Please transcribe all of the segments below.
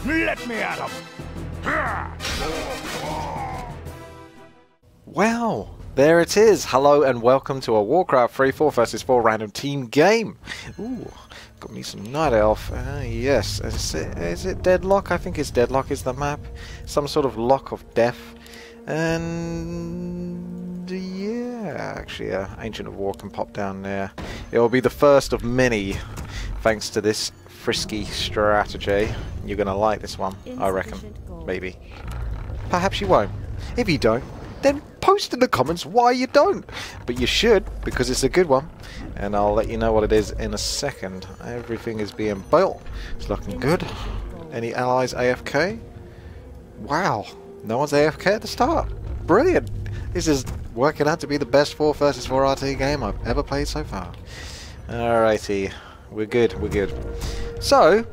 Let me at him! Well, there it is. Hello and welcome to a Warcraft 3 4 vs 4 random team game. Ooh, got me some Night Elf. Yes, is it Deadlock? I think it's Deadlock is the map. Some sort of lock of death. And yeah, actually Ancient of War can pop down there. It will be the first of many thanks to this frisky strategy. You're going to like this one, I reckon. Maybe. Perhaps you won't. If you don't, then post in the comments why you don't. But you should, because it's a good one. And I'll let you know what it is in a second. Everything is being built. It's looking good. Any allies AFK? Wow. No one's AFK at the start. Brilliant. This is working out to be the best 4 vs 4 RT game I've ever played so far. Alrighty. We're good, we're good. So,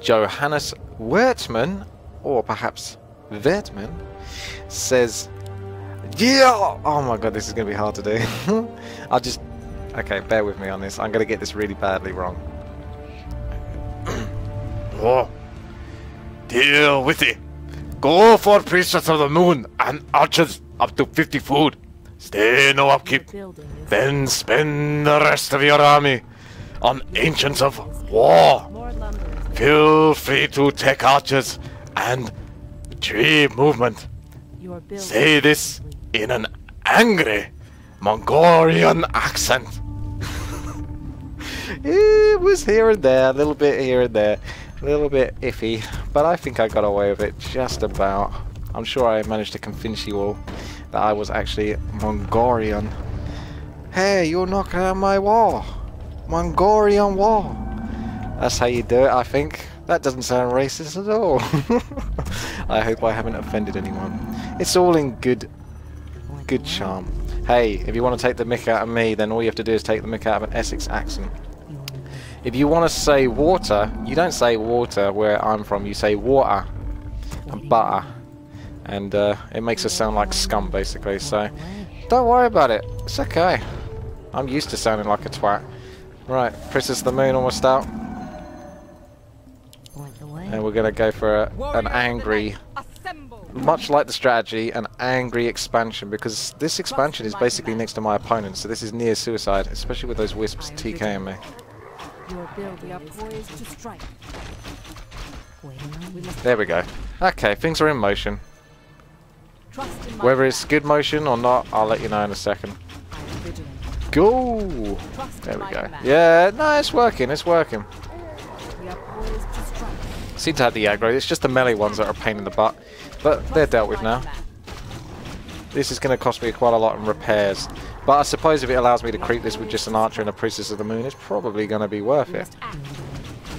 Johannes Wertman, or perhaps Wertman, says, yeah! Oh my god, this is going to be hard to do. Okay, bear with me on this. I'm going to get this really badly wrong. Oh, deal with it. Go for Priestess of the Moon and archers up to 50 food. Stay no upkeep. Then spend the rest of your army on Ancients of War. Feel free to take archers and tree movement. Say this in an angry Mongolian accent. It was here and there, a little bit here and there, a little bit iffy, but I think I got away with it just about. I'm sure I managed to convince you all that I was actually Mongolian. Hey, you're knocking on my wall. Mongolian wall. That's how you do it, I think. That doesn't sound racist at all. I hope I haven't offended anyone. It's all in good charm. Hey, if you want to take the mick out of me, then all you have to do is take the mick out of an Essex accent. If you want to say water, you don't say water where I'm from, you say water and butter. And it makes us sound like scum, basically, so don't worry about it. It's okay. I'm used to sounding like a twat. Right, Priestess of the Moon almost out. And we're going to go for an angry, much like the strategy, an angry expansion, because this expansion is basically next to my opponent, so this is near suicide, especially with those wisps TKing me. There we go. Okay, things are in motion. Whether it's good motion or not, I'll let you know in a second. Go! There we go. Yeah, no, it's working, it's working. Seem to have the aggro, it's just the melee ones that are a pain in the butt. But they're dealt with now. This is going to cost me quite a lot in repairs. But I suppose if it allows me to creep this with just an archer and a Priestess of the Moon, it's probably going to be worth it.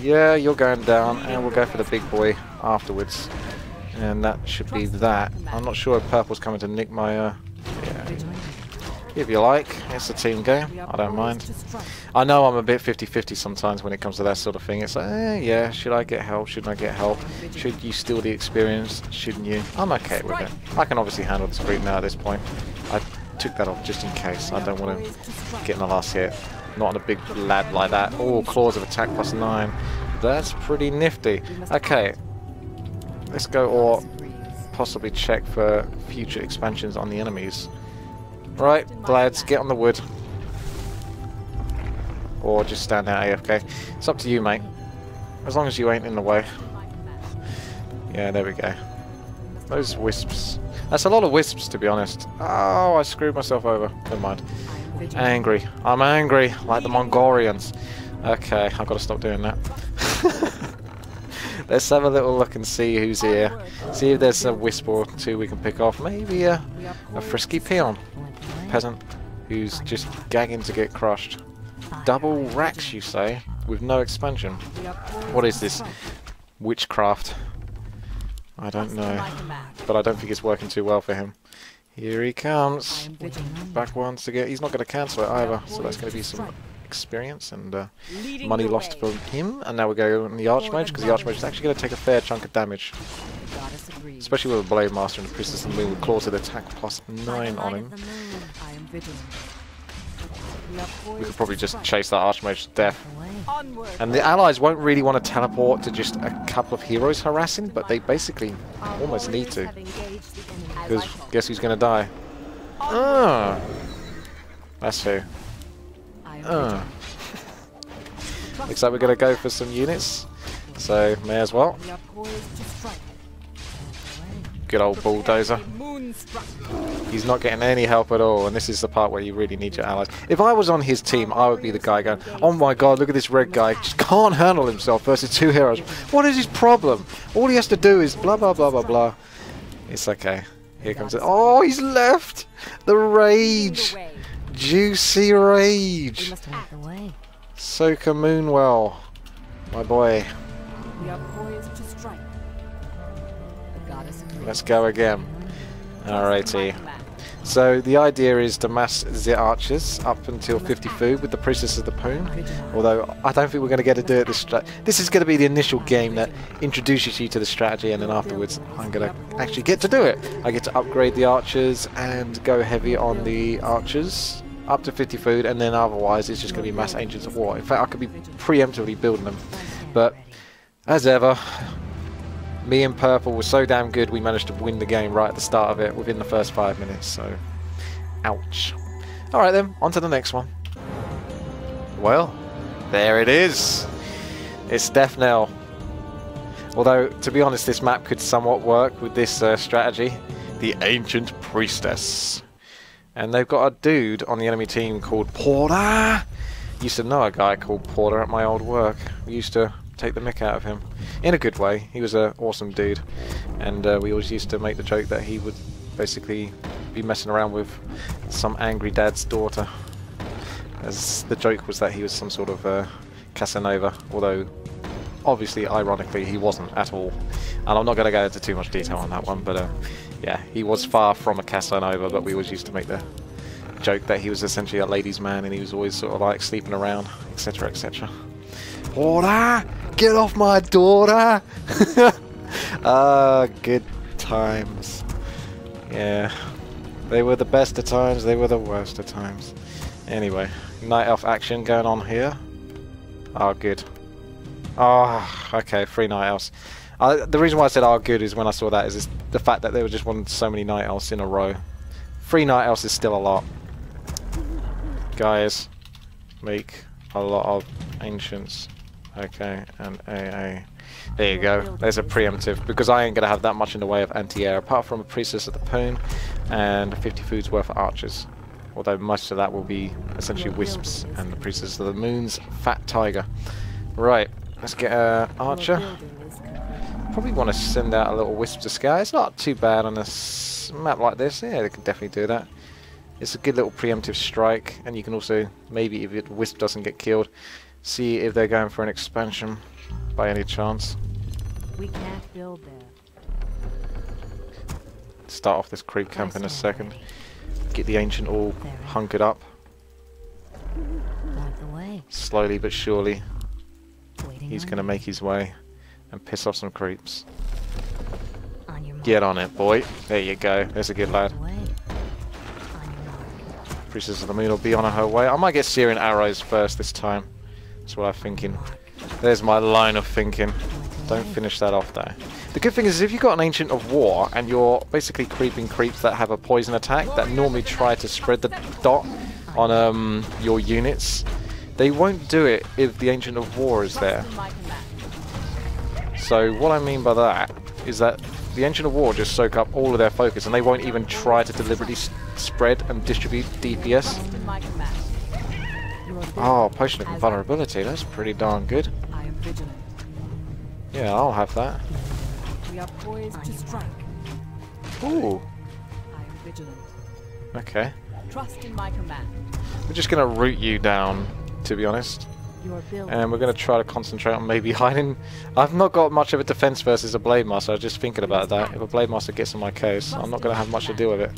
Yeah, you're going down, and we'll go for the big boy afterwards. And that should be that. I'm not sure if purple's coming to nick my... yeah. If you like, it's a team game. I don't mind. I know I'm a bit 50-50 sometimes when it comes to that sort of thing. It's like, yeah, should I get help? Shouldn't I get help? Should you steal the experience? Shouldn't you? I'm okay with it. I can obviously handle this creep now at this point. I took that off just in case. I don't want to get in the last hit. Not on a big lad like that. Oh, claws of attack +9. That's pretty nifty. Okay. Let's go or possibly check for future expansions on the enemies. Right, lads, get on the wood. Or just stand there AFK. It's up to you, mate. As long as you ain't in the way. Yeah, there we go. Those wisps. That's a lot of wisps, to be honest. Oh, I screwed myself over. Never mind. Angry. I'm angry, like the Mongolians. Okay, I've got to stop doing that. Let's have a little look and see who's here. See if there's a wisp or two we can pick off. Maybe a frisky peon. Peasant who's just gagging to get crushed. Double racks, you say, with no expansion. What is this? Witchcraft. I don't know. But I don't think it's working too well for him. Here he comes. Back once to get... He's not going to cancel it either, so that's going to be some experience and money lost for him. And now we go on the Archmage, because the Archmage is actually going to take a fair chunk of damage. Especially with a Blade Master and the Priestess of the Moon with claws of attack +9 on him. We could probably just chase that Archmage to death. And the allies won't really want to teleport to just a couple of heroes harassing, but they basically almost need to. Because guess who's going to die? Ah, that's who. Ah. Looks like we're going to go for some units, so may as well. Good old bulldozer. He's not getting any help at all, and this is the part where you really need your allies. If I was on his team, I would be the guy going, oh my god, look at this red guy, just can't handle himself versus two heroes. What is his problem? All he has to do is blah blah blah blah blah. It's okay. Here comes it. Oh, he's left! The rage! Juicy rage! Soka Moonwell, my boy. Let's go again. Alrighty. So the idea is to mass the archers up until 50 food with the Priestess of the Poon. Although I don't think we're going to get to do it this is going to be the initial game that introduces you to the strategy, and then afterwards I'm going to actually get to do it. I get to upgrade the archers and go heavy on the archers up to 50 food, and then otherwise it's just going to be mass Ancients of War. In fact, I could be preemptively building them. But as ever, me and Purple were so damn good we managed to win the game right at the start of it within the first 5 minutes, so ouch. Alright then, on to the next one. Well, there it is. It's Death Knell. Although, to be honest, this map could somewhat work with this strategy. The Ancient Priestess. And they've got a dude on the enemy team called Porter. Used to know a guy called Porter at my old work. We used to take the mick out of him. In a good way. He was an awesome dude. And we always used to make the joke that he would basically be messing around with some angry dad's daughter. As the joke was that he was some sort of Casanova. Although, obviously, ironically, he wasn't at all. And I'm not going to go into too much detail on that one, but yeah, he was far from a Casanova, but we always used to make the joke that he was essentially a ladies' man and he was always sort of like sleeping around, etc, etc. Porter! Get off my daughter! Good times. Yeah. They were the best of times, they were the worst of times. Anyway, Night Elf action going on here. Oh, good. Oh, okay, 3 Night Elves. The reason why I said oh good is when I saw that is the fact that they were just wanting so many Night Elves in a row. 3 Night Elves is still a lot. Guys, make a lot of Ancients. Okay, and AA. There you go. There's a preemptive, because I ain't going to have that much in the way of anti-air, apart from a Priestess of the Poon and 50 foods worth of archers. Although most of that will be essentially Wisps and the Priestess of the Moon's Fat Tiger. Right, let's get an archer. Probably want to send out a little Wisp to scout. It's not too bad on a map like this. Yeah, they can definitely do that. It's a good little preemptive strike, and you can also, maybe if the Wisp doesn't get killed, see if they're going for an expansion by any chance. We can't build there. Start off this creep camp in a second. Get the Ancient all hunkered up. Slowly but surely, he's going to make his way and piss off some creeps. Get on it, boy. There you go. There's a good lad. Priestess of the Moon will be on her way. I might get Searing Arrows first this time. That's what I'm thinking. There's my line of thinking. Don't finish that off though. The good thing is if you've got an Ancient of War and you're basically creeping creeps that have a poison attack that normally try to spread the dot on your units, they won't do it if the Ancient of War is there. So what I mean by that is that the Ancient of War just soak up all of their focus and they won't even try to deliberately spread and distribute DPS. Oh, Potion of Invulnerability, that's pretty darn good. Yeah, I'll have that. We are poised to strike. Ooh. I am vigilant. Okay. Trust in my command. We're just going to root you down, to be honest. And we're going to try to concentrate on maybe hiding. I've not got much of a defense versus a Blade Master. I was just thinking about that. If a Blade Master gets in my case, I'm not going to have much to do with it.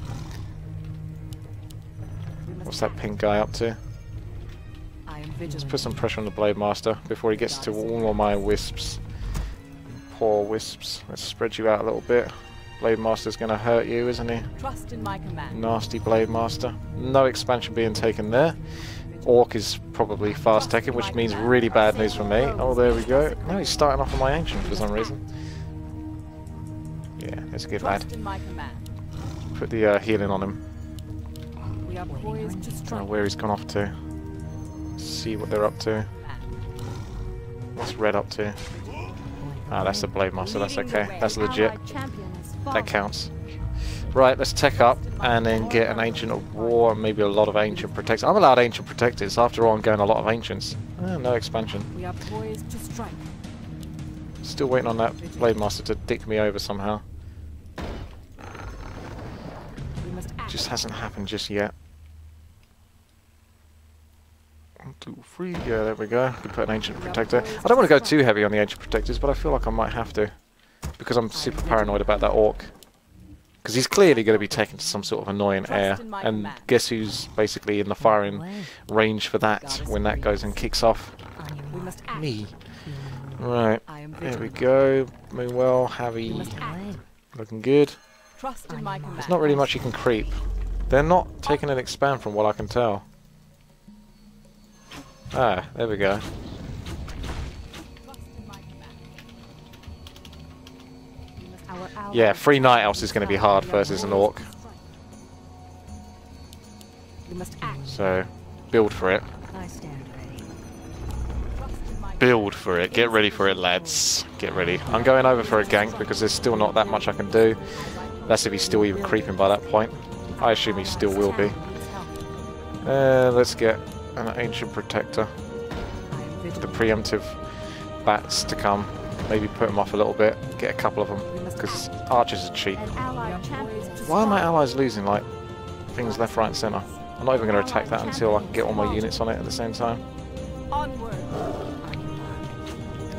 What's that pink guy up to? Let's put some pressure on the Blade Master before he gets to all of my Wisps. Poor Wisps. Let's spread you out a little bit. Blade Master's going to hurt you, isn't he? Trust in my command. Nasty Blade Master. No expansion being taken there. Orc is probably fast taking, which means really bad news for me. Oh, there we go. No, he's starting off on my ancient for some reason. Yeah, that's a good lad. Trust in my command. Put the healing on him. We are poised to I don't know strike. where he's gone off to. See what they're up to. What's red up to? Ah, that's the Blade Master, that's okay. That's legit. That counts. Right, let's tech up and then get an Ancient of War and maybe a lot of Ancient Protectors. I'm allowed Ancient Protectors. After all, I'm going a lot of Ancients. No expansion. We are poised to strike. Still waiting on that Blade Master to dick me over somehow. We must act. Just hasn't happened just yet. 1, 2, 3. Yeah, there we go. We put an Ancient Protector. I don't want to go too heavy on the Ancient Protectors, but I feel like I might have to. Because I'm super paranoid about that Orc. Because he's clearly going to be taken to some sort of annoying air. And guess who's basically in the firing range for that when that goes and kicks off? We must act. Me. Right. I am There we vigilant. go. Moving well. Javi. We must act. Looking good. Trust in my command. There's not really much you can creep. They're not taking an expand from what I can tell. Ah, there we go. Trust in my command. We must- our ally- Yeah, 3 Night Elves is going to be hard versus an Orc. We must act. So, build for it. I stand ready. Trust in my Build for it. Get ready for it, lads. Get ready. I'm going over for a gank because there's still not that much I can do. That's if he's still even creeping by that point. I assume he still will be. Let's get an Ancient Protector. The preemptive bats to come. Maybe put them off a little bit. Get a couple of them. Because archers are cheap. Why are my allies losing, like, things left, right and centre? I'm not even going to attack that until I can get all my units on it at the same time. Onward.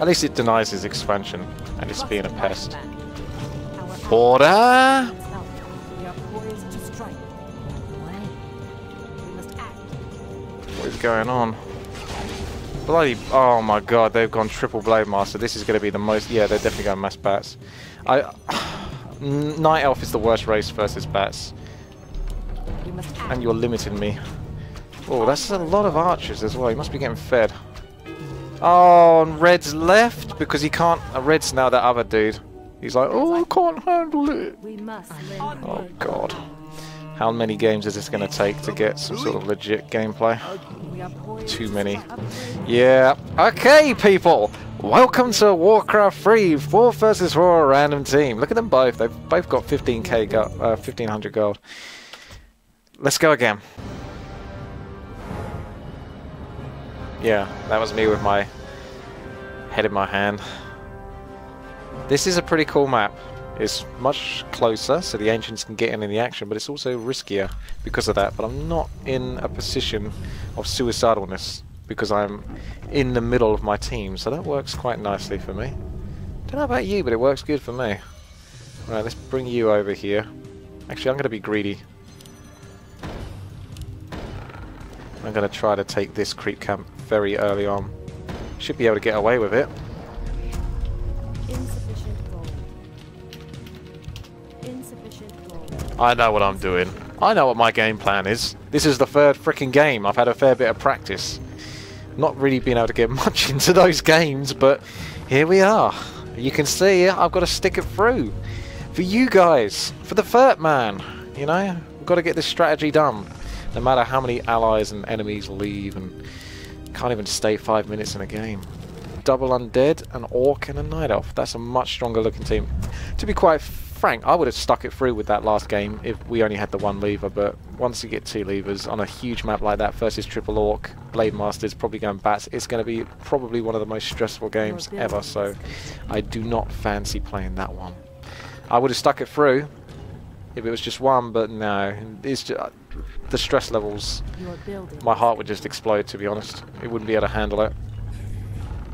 At least it denies his expansion and it's being a pest. Our Order! We are poised to strike. We must act. What is going on? Bloody... Oh my god, they've gone triple Blade Master. This is going to be the most... Yeah, they're definitely going mass bats. Night Elf is the worst race versus bats. We must act. And you're limiting me. Oh, that's a lot of archers as well. He must be getting fed. Oh, and Red's left because he can't... Red's now that other dude. He's like, oh, I can't handle it. We must live. Oh god. How many games is this going to take to get some sort of legit gameplay? We are poised Too to many. strike. Yeah. Okay, people. Welcome to Warcraft 3, 4 versus 4 random team. Look at them both. They've both got 15k gold, 1500 gold. Let's go again. Yeah, that was me with my head in my hand. This is a pretty cool map. It's much closer, so the Ancients can get in the action, but it's also riskier because of that. But I'm not in a position of suicidalness because I'm in the middle of my team, so that works quite nicely for me. Don't know about you, but it works good for me. Right, let's bring you over here. Actually, I'm going to be greedy. I'm going to try to take this creep camp very early on. Should be able to get away with it. Insufficient gold. Insufficient gold. I know what I'm doing. I know what my game plan is. This is the third frickin' game. I've had a fair bit of practice. Not really been able to get much into those games, but here we are. You can see I've got to stick it through. For you guys. For the third man. You know? We've got to get this strategy done. No matter how many allies and enemies leave and can't even stay 5 minutes in a game. Double undead, an orc and a night elf. That's a much stronger looking team. To be quite frank, I would have stuck it through with that last game if we only had the one lever, but once you get 2 levers on a huge map like that versus triple orc, Blade Masters, probably going bats, it's going to be probably one of the most stressful games ever, so I do not fancy playing that one. I would have stuck it through if it was just one, but no, it's just, the stress levels, Your building. my heart would just explode, to be honest. It wouldn't be able to handle it.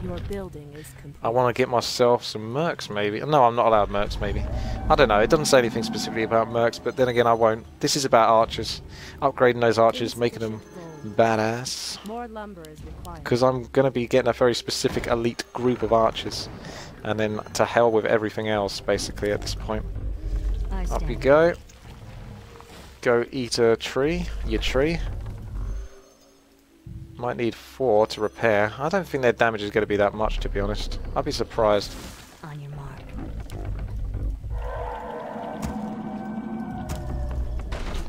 Your building is complete. I want to get myself some mercs, maybe. No, I'm not allowed mercs, maybe. I don't know. It doesn't say anything specifically about mercs, but then again, I won't. This is about archers. Upgrading those archers, making them badass. More lumber is required. Because I'm going to be getting a very specific elite group of archers. And then to hell with everything else, basically, at this point. Up you go. Go eat a tree. Your tree. Might need 4 to repair. I don't think their damage is going to be that much, to be honest. I'd be surprised. On your mark.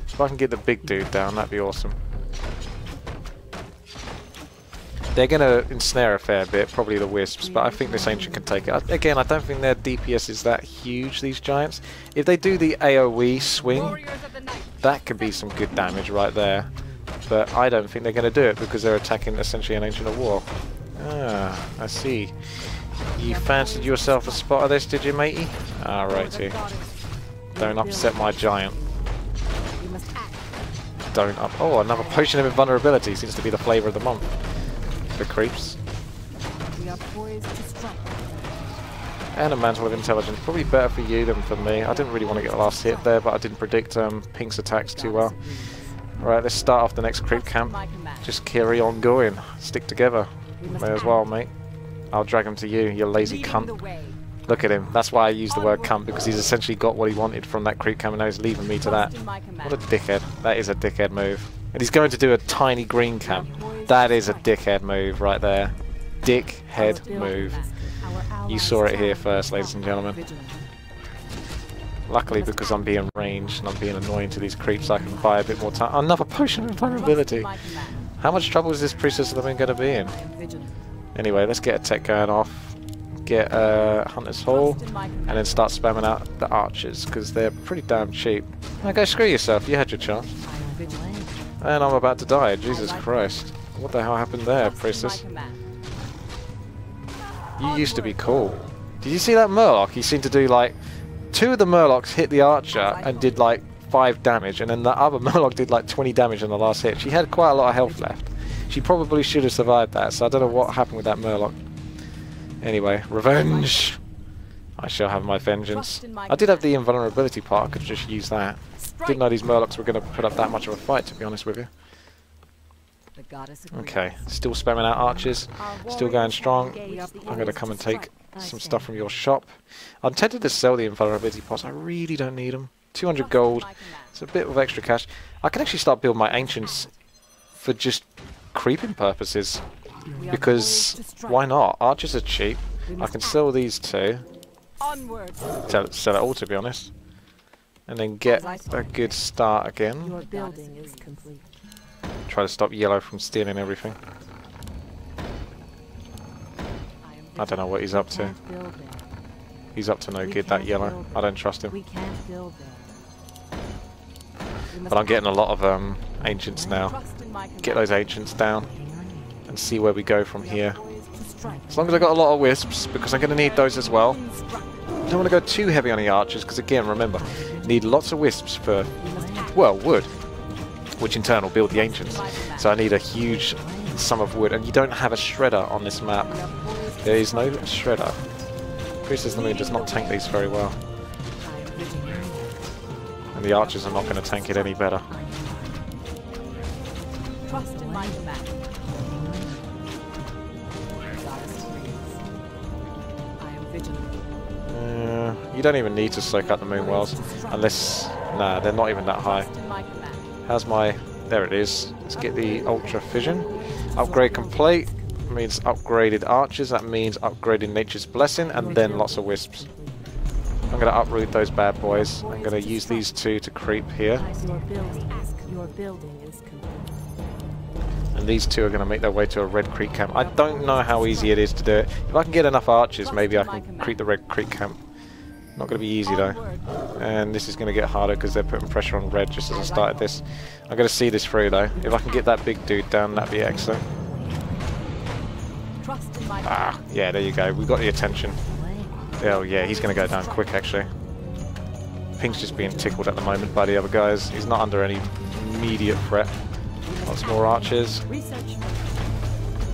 If I can get the big dude down, that'd be awesome. They're going to ensnare a fair bit, probably the wisps, but I think this ancient can take it. Again, I don't think their DPS is that huge, these giants. If they do the AoE swing, that could be some good damage right there. But I don't think they're going to do it because they're attacking essentially an Ancient of War. Ah, I see. You fancied yourself a spot of this, did you, matey? Ah, righty. Don't upset my giant. Don't up. Oh, another potion of invulnerability seems to be the flavour of the month. The creeps. And a mantle of intelligence. Probably better for you than for me. I didn't really want to get the last hit there, but I didn't predict Pink's attacks too well. Alright, let's start off the next creep camp. Just carry on going. Stick together. May as well, mate. I'll drag him to you, you lazy cunt. Look at him. That's why I use the word cunt, because he's essentially got what he wanted from that creep camp and now he's leaving me to that. What a dickhead. That is a dickhead move. And he's going to do a tiny green camp. That is a dickhead move right there. Dickhead move. You saw it here first, ladies and gentlemen. Luckily, because I'm being ranged and I'm being annoying to these creeps, I can buy a bit more time. Another potion of invulnerability. How much trouble is this Priestess of the Moon going to be in? Anyway, let's get a tech going off. Get Hunter's Hall, and then start spamming out the archers, because they're pretty damn cheap. Now go screw yourself, you had your chance. And I'm about to die, Jesus Christ. What the hell happened there, Priestess? You used to be cool. Did you see that Murloc? He seemed to do like... 2 of the Murlocs hit the archer and did like 5 damage, and then the other Murloc did like 20 damage in the last hit. She had quite a lot of health left. She probably should have survived that, so I don't know what happened with that Murloc. Anyway, revenge! I shall have my vengeance. I did have the invulnerability part, I could just use that. Didn't know these Murlocs were going to put up that much of a fight, to be honest with you. Okay, still spamming out archers, still going strong. I'm going to come and take some stuff from your shop. I'm tempted to sell the invulnerability pots, I really don't need them. 200 gold, it's a bit of extra cash. I can actually start building my ancients for just creeping purposes. Because, why not? Archers are cheap. I can sell these 2. Sell it all, to be honest. And then get a good start again. Try to stop Yellow from stealing everything. I don't know what he's up to. He's up to no good, that Yellow. I don't trust him. But I'm getting a lot of ancients now. Get those ancients down and see where we go from here. As long as I got a lot of wisps, because I'm going to need those as well. I don't want to go too heavy on the archers, because again, remember, need lots of wisps for, well, wood, which in turn will build the ancients. So I need a huge sum of wood, and you don't have a shredder on this map. There is no shredder. Priestess of the Moon does not tank these very well. And the archers are not going to tank it any better. You don't even need to soak up the moon wells, unless... Nah, they're not even that high. How's my... There it is. Let's get the Ultra Fission. Upgrade complete. Means upgraded archers. That means upgrading Nature's Blessing, and then lots of wisps. I'm going to uproot those bad boys. I'm going to use these 2 to creep here. And these 2 are going to make their way to a Red Creek camp. I don't know how easy it is to do it. If I can get enough archers, maybe I can creep the Red Creek camp. Not going to be easy though. And this is going to get harder because they're putting pressure on red just as I started this. I'm going to see this through though. If I can get that big dude down, that'd be excellent. Ah, yeah, there you go. We've got the attention. Oh yeah, he's going to go down quick actually. Pink's just being tickled at the moment by the other guys. He's not under any immediate threat. Lots more archers.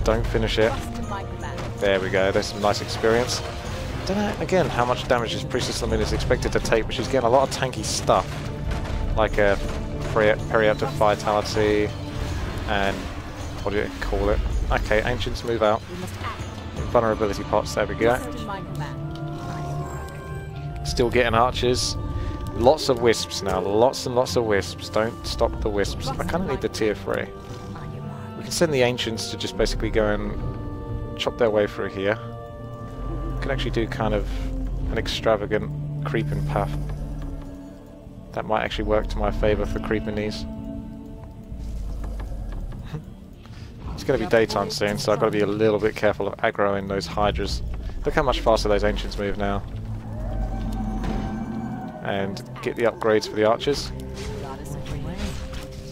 Don't finish it. There we go. There's some nice experience. Don't know, again, how much damage this Priestess of the Moon is expected to take, but she's getting a lot of tanky stuff. Like a Periaptive Vitality, and what do you call it? Okay, Ancients move out. Vulnerability pots, there we go. Still getting archers. Lots of wisps now, lots and lots of wisps. Don't stop the wisps. I kind of need the tier 3. We can send the Ancients to just basically go and chop their way through here. We can actually do kind of an extravagant creeping path. That might actually work to my favour for creeping these. It's going to be daytime soon, so I've got to be a little bit careful of aggroing those Hydras. Look how much faster those Ancients move now. And get the upgrades for the archers.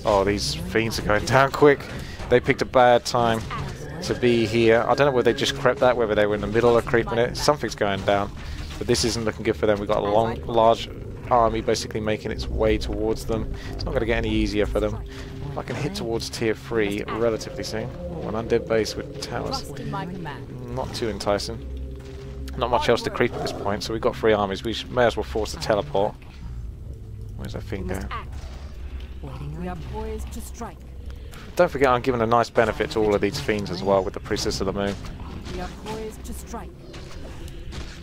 Oh, these fiends are going down quick. They picked a bad time to be here. I don't know whether they just crept that, whether they were in the middle of creeping it. Something's going down. But this isn't looking good for them. We've got a large army basically making its way towards them. It's not going to get any easier for them. If I can hit towards tier 3 relatively soon. Oh, an undead base with towers. Not too enticing. Not much else to creep at this point, so we've got 3 armies. We may as well force a teleport. Where's that thing going? We are poised to strike. Don't forget I'm giving a nice benefit to all of these fiends as well with the Priestess of the Moon. We are poised to strike.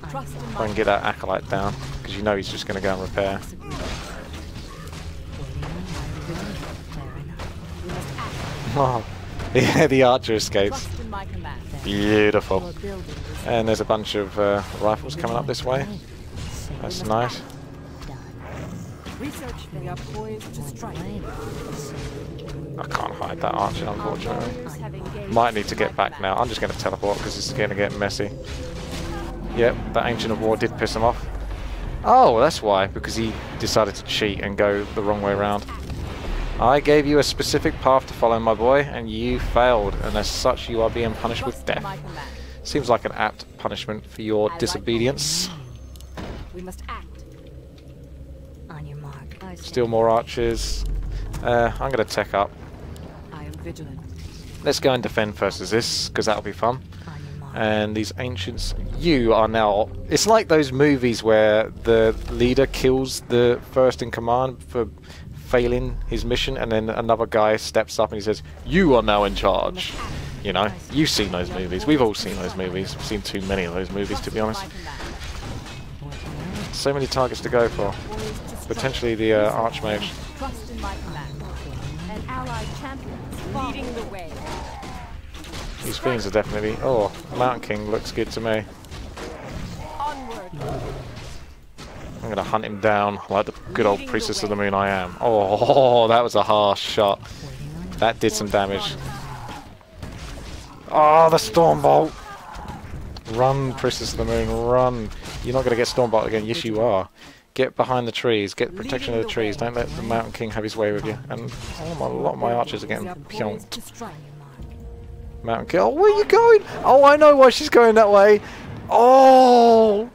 Trust in If I can get that Acolyte down, because you know he's just going to go and repair. Oh, yeah, the archer escapes. Beautiful. And there's a bunch of rifles coming up this way. That's nice. research. We are poised to strike. I can't hide that archer, unfortunately. Might need to get back now. I'm just going to teleport because this is going to get messy. Yep, that Ancient of War did piss him off. Oh, that's why. Because he decided to cheat and go the wrong way around. I gave you a specific path to follow, my boy, and you failed. And as such, you are being punished with death. Seems like an apt punishment for your disobedience. We must act. On your mark. Still more archers. I'm going to tech up. I am vigilant. Let's go and defend first as this, because that'll be fun. And these ancients, you are now... It's like those movies where the leader kills the first in command for failing his mission, and then another guy steps up and he says, "You are now in charge." You know, you've seen those movies. We've all seen those movies. We've seen too many of those movies, to be honest. So many targets to go for. Potentially the Archmage. Trust in my command. An allied champion leading the way. These fiends are definitely... Oh, Mountain King looks good to me. Onward. I'm going to hunt him down like the good old Priestess of the Moon I am. Oh, that was a harsh shot. That did some damage. Oh, the Stormbolt! Run, Priestess of the Moon, run. You're not going to get Stormbolt again. Yes, you are. Get behind the trees. Get protection of the trees. Don't let the Mountain King have his way with you. And a lot of my archers are getting pyonked. Mountain King. Oh, where are you going? Oh, I know why she's going that way. Oh!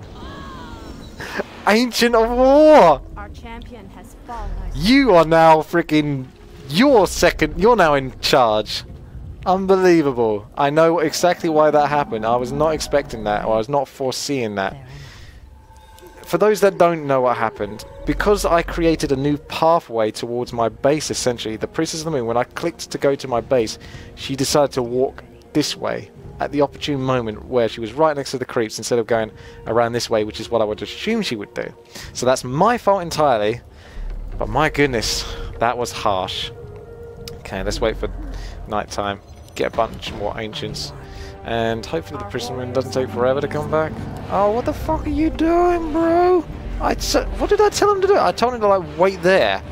Ancient of War! Our champion has fallen. You are now freaking... You're now in charge. Unbelievable. I know exactly why that happened. I was not expecting that, or I was not foreseeing that. For those that don't know what happened, because I created a new pathway towards my base, essentially, the Priestess of the Moon, when I clicked to go to my base, she decided to walk this way at the opportune moment where she was right next to the creeps instead of going around this way, which is what I would assume she would do. So that's my fault entirely, but my goodness, that was harsh. Okay, let's wait for night time. Get a bunch more ancients, and hopefully the Priestess of the Moon doesn't take forever to come back. Oh, what the fuck are you doing, bro? What did I tell him to do? I told him to like wait there.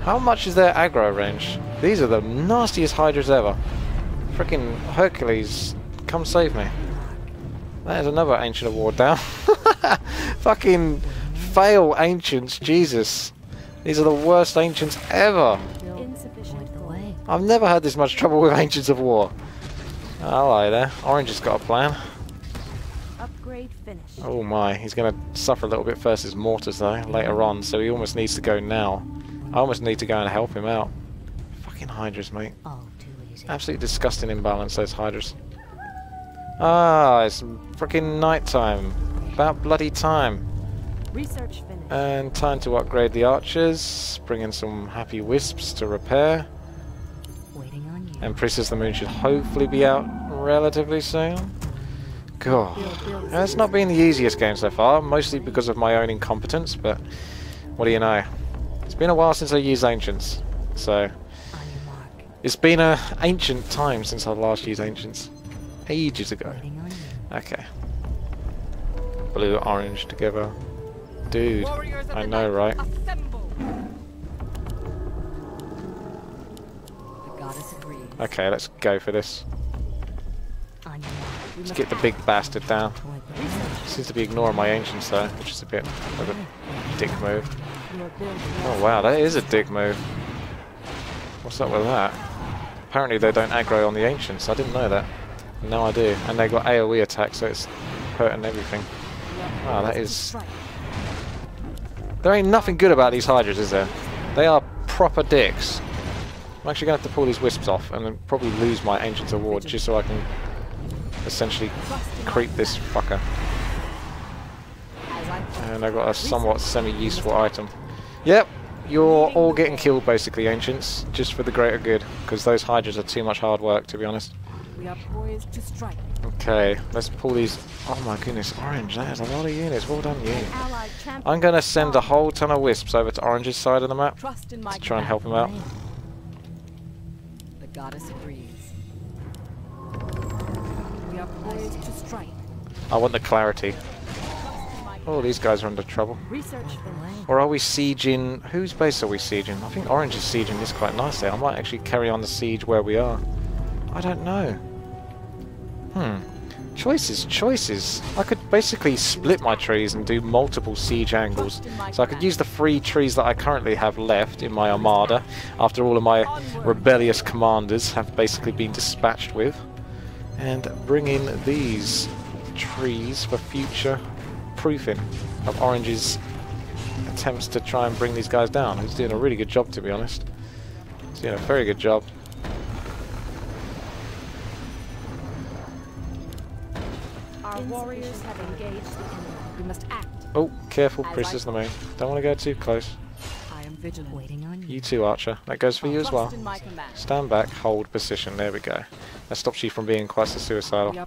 How much is their aggro range? These are the nastiest hydras ever. Freaking Hercules, come save me. There's another Ancient of War down. Fucking fail ancients, Jesus. These are the worst ancients ever. I've never had this much trouble with Ancients of War. Hello there. Orange has got a plan. Upgrade finished. Oh my, he's going to suffer a little bit first as mortars though, later on, so he almost needs to go now. I almost need to go and help him out. Fucking hydras, mate. Absolutely disgusting imbalance, those hydras. Ah, it's freaking night time. About bloody time. Research finished. And time to upgrade the archers. Bring in some happy wisps to repair. And Priestess of the Moon should hopefully be out relatively soon. God, it's not been the easiest game so far, mostly because of my own incompetence, but what do you know? It's been a while since I used Ancients, so It's been an ancient time since I last used ancients. Ages ago. Okay. Blue, orange together. Dude, I know, right? Okay, let's go for this. Let's get the big bastard down. Seems to be ignoring my ancients though, which is a bit of a dick move. Oh wow, that is a dick move. What's up with that? Apparently they don't aggro on the ancients. I didn't know that. Now I do. And they got AoE attack, so it's hurting everything. Wow, that is... There ain't nothing good about these Hydras, is there? They are proper dicks. I'm actually going to have to pull these wisps off and then probably lose my Ancient's Award just so I can essentially creep this fucker. And I got a somewhat semi-useful item. Yep, you're all getting killed basically, Ancients, just for the greater good, because those Hydras are too much hard work, to be honest. We are poised to strike. Okay, let's pull these... Oh my goodness, orange, that is a lot of units. Well done, you. I'm going to send a whole ton of wisps over to orange's side of the map to try and help him out. The goddess agrees. We are poised to strike. I want the clarity. Oh, these guys are under trouble. Or are we sieging... Whose base are we sieging? I think orange is sieging this quite nicely. I might actually carry on the siege where we are. I don't know. Choices, choices. I could basically split my trees and do multiple siege angles. So I could use the 3 trees that I currently have left in my armada, after all of my rebellious commanders have basically been dispatched with, and bring in these trees for future proofing of Orange's attempts to try and bring these guys down. He's doing a really good job, to be honest. He's doing a very good job. Our warriors have engaged the enemy. We must act. Oh, careful, Priestess of the Moon. Don't want to go too close. I am vigilant. Waiting on You too, Archer. That goes for you as well. Stand back, hold position. There we go. That stops you from being quite so suicidal.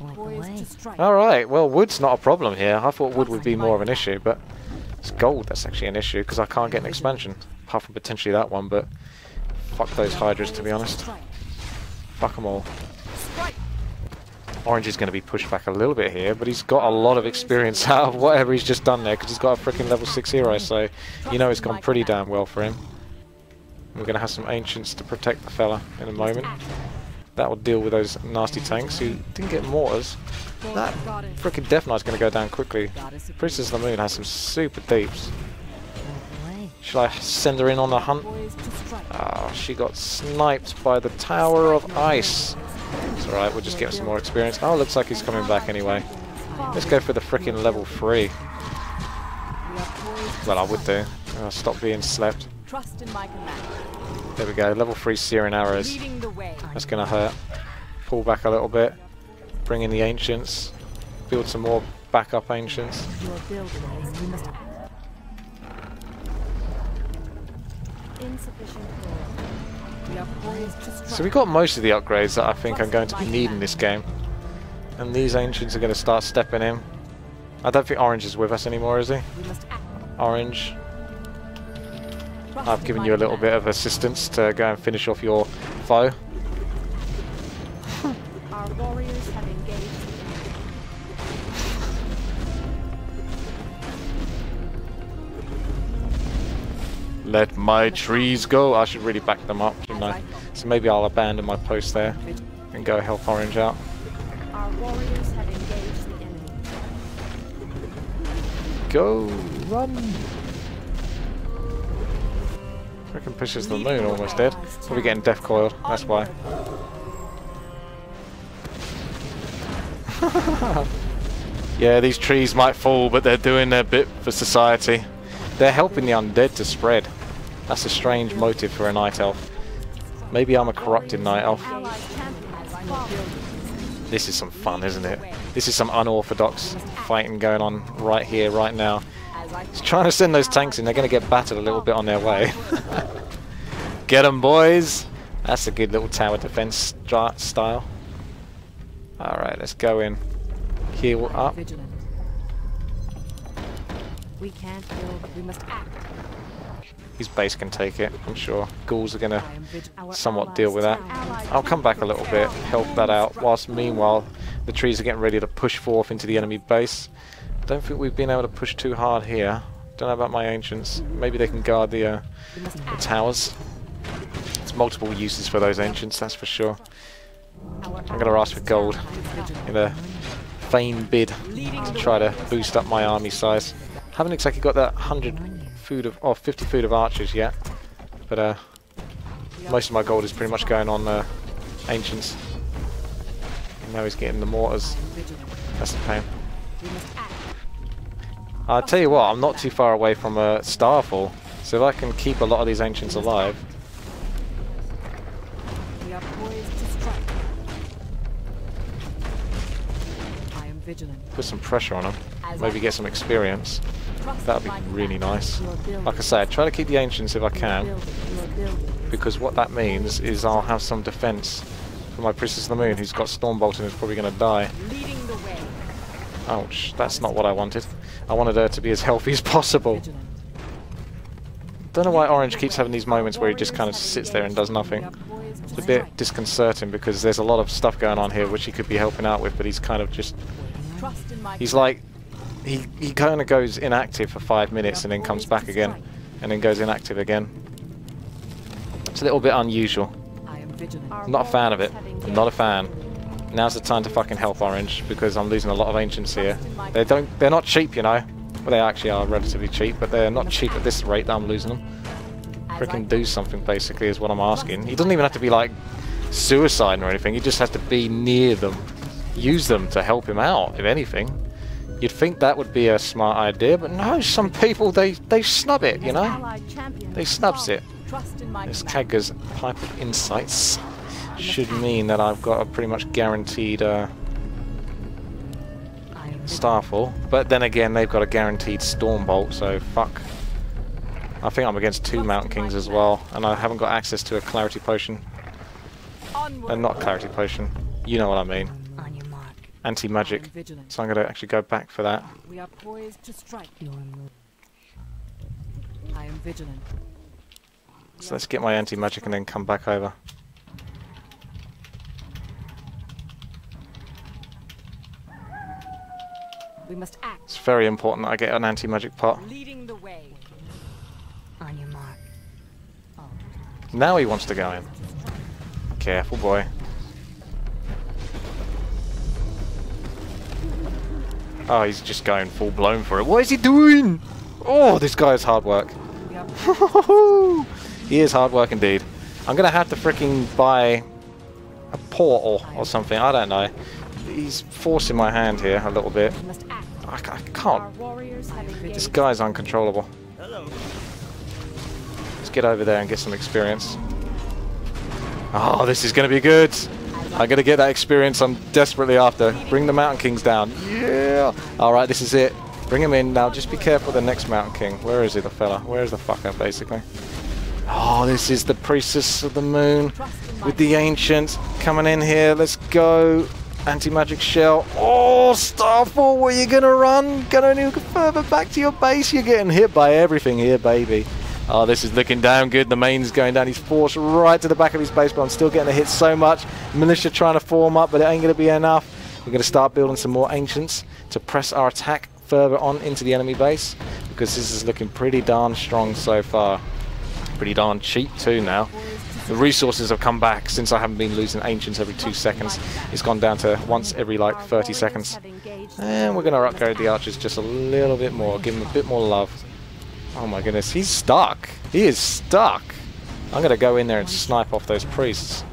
Alright, well, wood's not a problem here. I thought wood would be more of an issue, but it's gold that's actually an issue, because I can't get an expansion. Apart from potentially that one, but fuck those Hydras, to be honest. Fuck them all. Orange is going to be pushed back a little bit here, but he's got a lot of experience out of whatever he's just done there, because he's got a freaking level 6 hero, so you know it's gone pretty damn well for him. We're going to have some Ancients to protect the fella in a moment. That will deal with those nasty tanks who didn't get mortars. That freaking Death Knight's going to go down quickly. Priestess of the Moon has some super deeps. Shall I send her in on a hunt? Oh, she got sniped by the Tower of Ice. It's alright, we'll just get some more experience. Oh, looks like he's coming back anyway. Let's go for the freaking level 3. Well, I would do. I'll stop being slept. There we go, level 3 Searing Arrows. That's going to hurt. Pull back a little bit. Bring in the Ancients. Build some more backup Ancients. So we got most of the upgrades that I think I'm going to be needing this game. And these Ancients are going to start stepping in. I don't think Orange is with us anymore, is he? Orange. I've given you a little bit of assistance to go and finish off your foe. Our warriors have engaged. Let my trees go. I should really back them up, shouldn't I? So maybe I'll abandon my post there and go help Orange out. Our warriors have engaged the enemy. Go! Run! Freaking Priestess of the Moon almost dead. Probably getting death coiled, that's why. Yeah, these trees might fall, but they're doing their bit for society. They're helping the undead to spread. That's a strange motive for a Night Elf. Maybe I'm a corrupted Night Elf. This is some fun, isn't it? This is some unorthodox fighting going on right here, right now. He's trying to send those tanks in. They're going to get battered a little bit on their way. Get them, boys! That's a good little tower defense style. Alright, let's go in. Heal up. We can't build. We must act. His base can take it, I'm sure. Ghouls are going to Our somewhat allies deal with that. town. I'll come back a little bit, help that out, whilst meanwhile the trees are getting ready to push forth into the enemy base. Don't think we've been able to push too hard here. Don't know about my ancients. Maybe they can guard the towers. There's multiple uses for those ancients, that's for sure. I'm going to ask for gold in a vain bid to try to boost up my army size. Haven't exactly got that 100 food of, or 50 food of archers yet, but most of my gold is pretty much going on ancients. And now he's getting the mortars. That's the pain. I'll tell you what, I'm not too far away from Starfall, so if I can keep a lot of these ancients alive. We are poised to strike. I am vigilant. Put some pressure on them, maybe get some experience. That would be really nice. Like I said, try to keep the ancients if I can, because what that means is I'll have some defense for my Priestess of the Moon, who's got Stormbolt and is probably going to die. Ouch, that's not what I wanted. I wanted her to be as healthy as possible. Don't know why Orange keeps having these moments where he just kind of sits there and does nothing. It's a bit disconcerting because there's a lot of stuff going on here which he could be helping out with, but he's kind of just... He's like... He kind of goes inactive for 5 minutes and then comes back again, and then goes inactive again. It's a little bit unusual. I'm not a fan of it. I'm not a fan. Now's the time to fucking help Orange, because I'm losing a lot of ancients here. They're not cheap, you know. Well, they actually are relatively cheap, but they're not cheap at this rate that I'm losing them. Frickin' do something, basically, is what I'm asking. He doesn't even have to be like suicide or anything. He just has to be near them. Use them to help him out, if anything. You'd think that would be a smart idea, but no, some people, they snub it, you know? They snubs it. This Kagga's Pipe of Insights should mean that I've got a pretty much guaranteed Starfall. But then again, they've got a guaranteed Stormbolt, so fuck. I think I'm against 2 Mountain Kings as well, and I haven't got access to a Clarity Potion. Not Clarity Potion, you know what I mean. Anti-magic, so I'm going to actually go back for that. We are poised to strike. I am vigilant. So let's get my anti-magic and then come back over. We must act. It's very important that I get an anti-magic pot. Leading the way. On your mark. Now he wants to go in. Careful, boy. Oh, he's just going full blown for it. What is he doing? Oh, this guy is hard work. He is hard work indeed. I'm going to have to freaking buy a portal or something. I don't know. He's forcing my hand here a little bit. I can't. This guy's uncontrollable. Let's get over there and get some experience. Oh, this is going to be good. I'm going to get that experience I'm desperately after. Bring the Mountain Kings down. Yeah! Alright, this is it. Bring him in. Now, just be careful of the next Mountain King. Where is he, the fella? Where is the fucker, basically? Oh, this is the Priestess of the Moon with the Ancients coming in here. Let's go. Anti-magic shell. Oh, Starfall, where you going to run? Going to go further back to your base? You're getting hit by everything here, baby. Oh, this is looking down good. The main's going down. He's forced right to the back of his base, but I'm still getting hit so much. Militia trying to form up, but it ain't going to be enough. We're going to start building some more Ancients to press our attack further on into the enemy base, because this is looking pretty darn strong so far. Pretty darn cheap too now. The resources have come back since I haven't been losing Ancients every 2 seconds. It's gone down to once every like 30 seconds. And we're going to upgrade the archers just a little bit more, give them a bit more love. Oh my goodness, he's stuck. He is stuck. I'm going to go in there and snipe off those priests.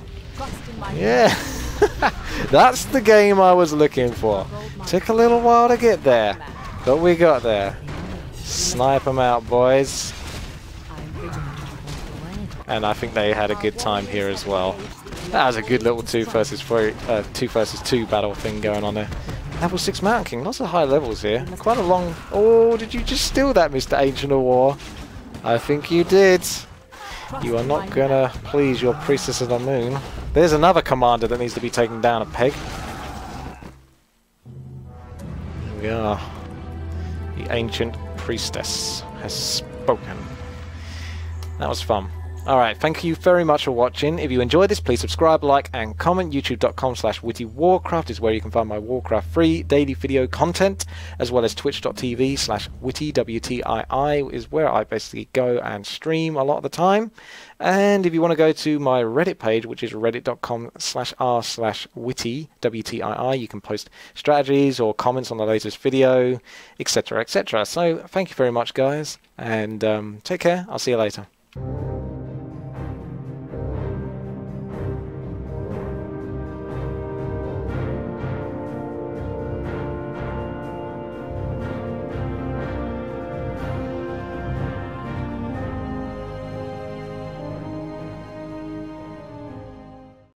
Yeah. That's the game I was looking for. Took a little while to get there, but we got there. Snipe them out, boys. And I think they had a good time here as well. That was a good little 2 versus 2 battle thing going on there. Level 6 Mountain King, lots of high levels here. Quite a long... Oh, did you just steal that, Mr. Ancient of War? I think you did. You are not gonna please your Priestess of the Moon. There's another commander that needs to be taken down a peg. Here we are. The Ancient Priestess has spoken. That was fun. Alright, thank you very much for watching. If you enjoyed this, please subscribe, like, and comment. YouTube.com/WTiiWarcraft is where you can find my Warcraft free daily video content, as well as Twitch.tv/Witty, WTii is where I basically go and stream a lot of the time. And if you want to go to my Reddit page, which is reddit.com/r/Witty, WTii, you can post strategies or comments on the latest video, etc., etc. So thank you very much, guys, and take care. I'll see you later.